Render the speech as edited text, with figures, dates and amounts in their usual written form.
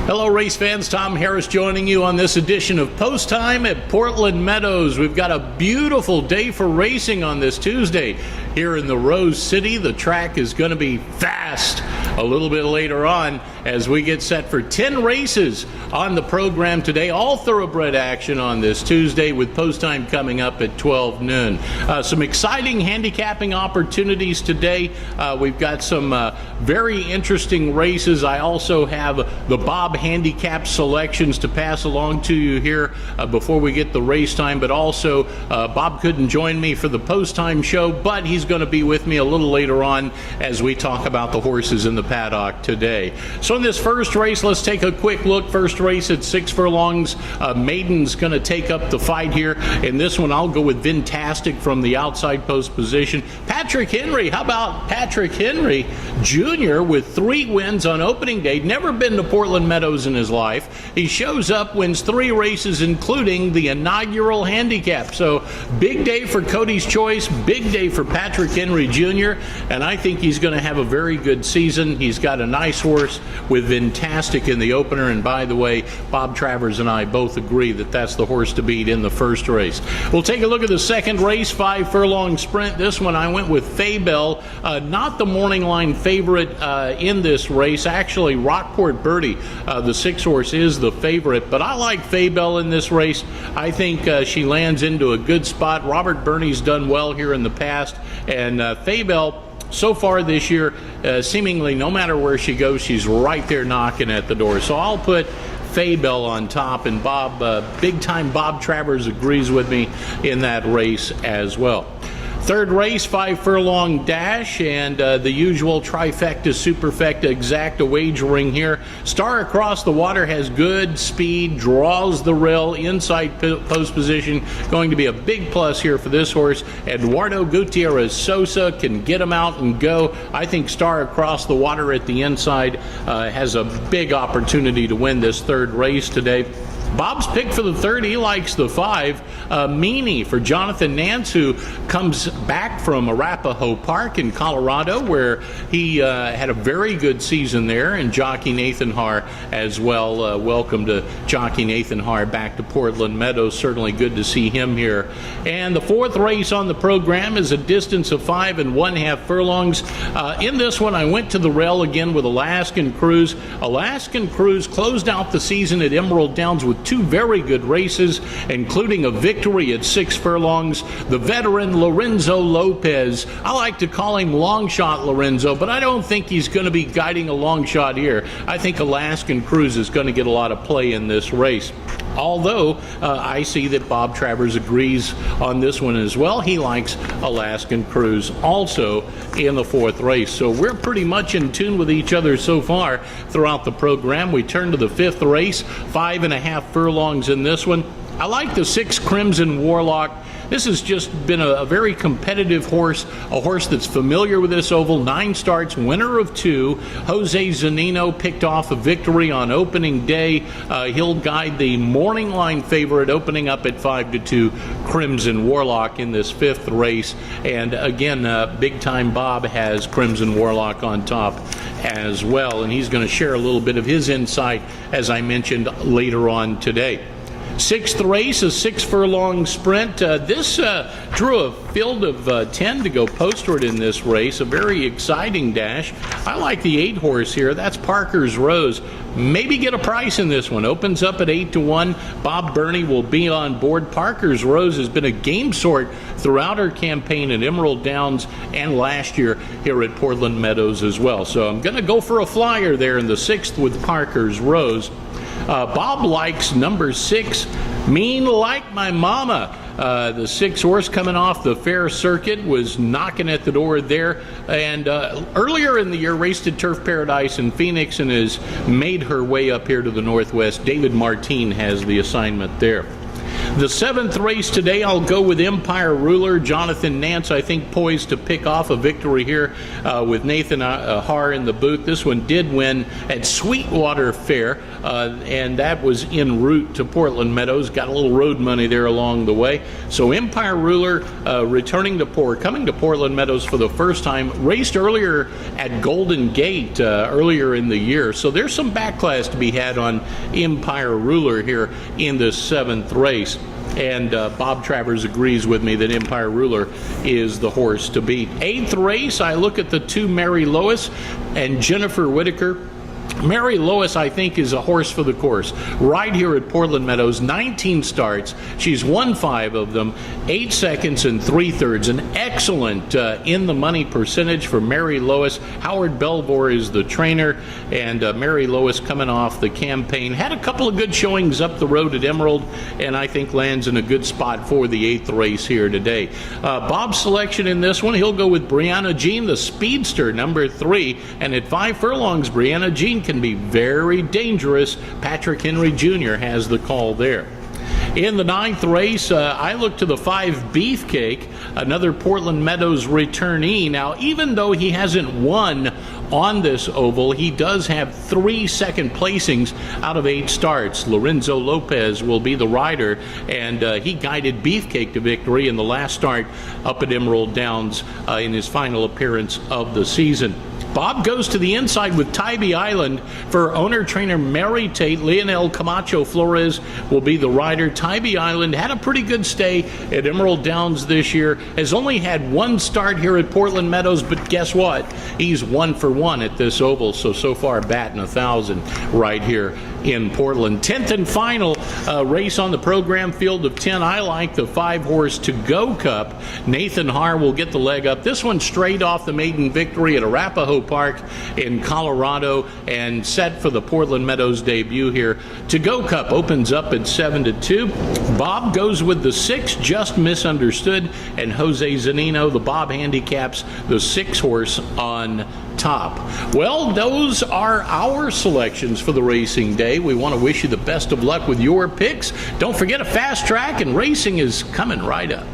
Hello, race fans. Tom Harris joining you on this edition of Post Time at Portland Meadows. We've got a beautiful day for racing on this Tuesday here in the Rose City. The track is going to be fast a little bit later on as we get set for 10 races on the program today. All thoroughbred action on this Tuesday with post time coming up at 12 noon. Some exciting handicapping opportunities today. We've got some very interesting races. I also have the Bob handicap selections to pass along to you here before we get the race time, but also Bob couldn't join me for the post time show, but he's going to be with me a little later on as we talk about the horses in the paddock today. So in this first race, let's take a quick look. First race at 6 furlongs. Maiden's going to take up the fight here. In this one, I'll go with Vintastic from the outside post position. Patrick Henry, how about Patrick Henry Jr. with 3 wins on opening day? Never been to Portland Meadows in his life. He shows up, wins 3 races, including the inaugural handicap. So big day for Cody's Choice, big day for Patrick Henry Jr., and I think he's going to have a very good season. He's got a nice horse with Vintastic in the opener, and by the way, Bob Travers and I both agree that that's the horse to beat in the first race. We'll take a look at the second race, 5 furlong sprint. This one I went with Faybell, not the morning line favorite in this race. Actually, Rockport Birdie, the 6 horse, is the favorite, but I like Faybell in this race. I think she lands into a good spot. Robert Burney's done well here in the past, and Faybell, so far this year, seemingly no matter where she goes, she's right there knocking at the door. So I'll put Faybell on top, and Bob, big time Bob Travers agrees with me in that race as well. Third race, 5 furlong dash, and the usual trifecta, superfecta, exacta wagering here. Star Across the Water has good speed, draws the rail, inside post position. Going to be a big plus here for this horse. Eduardo Gutierrez Sosa can get him out and go. I think Star Across the Water at the inside has a big opportunity to win this third race today. Bob's pick for the third, he likes the 5, Meanie for Jonathan Nance, who comes back from Arapahoe Park in Colorado, where he had a very good season there, and Jockey Nathan Haar as well. Welcome to Jockey Nathan Haar back to Portland Meadows. Certainly good to see him here. And the fourth race on the program is a distance of 5 1/2 furlongs. In this one, I went to the rail again with Alaskan Cruise. Alaskan Cruise closed out the season at Emerald Downs with 2 very good races, including a victory at 6 furlongs. The veteran Lorenzo Lopez, I like to call him long shot Lorenzo, but I don't think he's going to be guiding a long shot here. I think Alaskan Cruise is going to get a lot of play in this race. Although I see that Bob Travers agrees on this one as well. He likes Alaskan Cruise also in the fourth race. So we're pretty much in tune with each other so far throughout the program. We turn to the fifth race, 5 1/2 furlongs in this one. I like the 6 Crimson Warlock. This has just been a very competitive horse, a horse that's familiar with this oval. 9 starts, winner of 2. Jose Zanino picked off a victory on opening day. He'll guide the morning line favorite, opening up at 5-2, Crimson Warlock in this fifth race. And again, big time Bob has Crimson Warlock on top as well, and he's going to share a little bit of his insight, as I mentioned, later on today. Sixth race, a 6 furlong sprint. This drew a field of 10 to go postward in this race. A very exciting dash. I like the 8 horse here. That's Parker's Rose. Maybe get a price in this one. Opens up at 8-1. Bob Burney will be on board. Parker's Rose has been a game sort throughout her campaign at Emerald Downs and last year here at Portland Meadows as well. So I'm going to go for a flyer there in the 6th with Parker's Rose. Bob likes number 6, Mean Like My Mama. The 6 horse coming off the fair circuit was knocking at the door there, and earlier in the year raced at Turf Paradise in Phoenix and has made her way up here to the Northwest. David Martin has the assignment there. The seventh race today, I'll go with Empire Ruler. Jonathan Nance, I think, poised to pick off a victory here with Nathan Haar in the booth. This one did win at Sweetwater Fair, and that was en route to Portland Meadows. Got a little road money there along the way. So Empire Ruler coming to Portland Meadows for the first time. Raced earlier at Golden Gate earlier in the year. So there's some back class to be had on Empire Ruler here in the seventh race. And Bob Travers agrees with me that Empire Ruler is the horse to beat. Eighth race, I look at the two Mary Lois and Jennifer Whitaker. Mary Lois, I think, is a horse for the course. Right here at Portland Meadows, 19 starts. She's won 5 of them, 8 seconds and 3/3. An excellent in-the-money percentage for Mary Lois. Howard Belvoir is the trainer, and Mary Lois coming off the campaign. Had a couple of good showings up the road at Emerald, and I think lands in a good spot for the 8th race here today. Bob's selection in this one, he'll go with Brianna Jean, the speedster, number 3. And at 5 furlongs, Brianna Jean can be very dangerous. Patrick Henry Jr. has the call there. In the 9th race, I look to the 5 Beefcake, another Portland Meadows returnee. Now, even though he hasn't won on this oval, he does have 3 second placings out of 8 starts. Lorenzo Lopez will be the rider, and he guided Beefcake to victory in the last start up at Emerald Downs in his final appearance of the season. Bob goes to the inside with Tybee Island for owner-trainer Mary Tate. Leonel Camacho Flores will be the rider. Tybee Island had a pretty good stay at Emerald Downs this year. Has only had 1 start here at Portland Meadows, but guess what? He's 1 for 1 at this oval, so far batting 1,000 right here in Portland. 10th and final race on the program, field of 10. I like the 5-horse To Go Cup. Nathan Haar will get the leg up. This one straight off the maiden victory at Arapahoe Park in Colorado, and set for the Portland Meadows debut here. To Go Cup opens up at 7-2. Bob goes with the 6, Just Misunderstood, and Jose Zanino, the Bob handicaps the 6-horse on top. Well, those are our selections for the racing day. We want to wish you the best of luck with your picks. Don't forget, a fast track and racing is coming right up.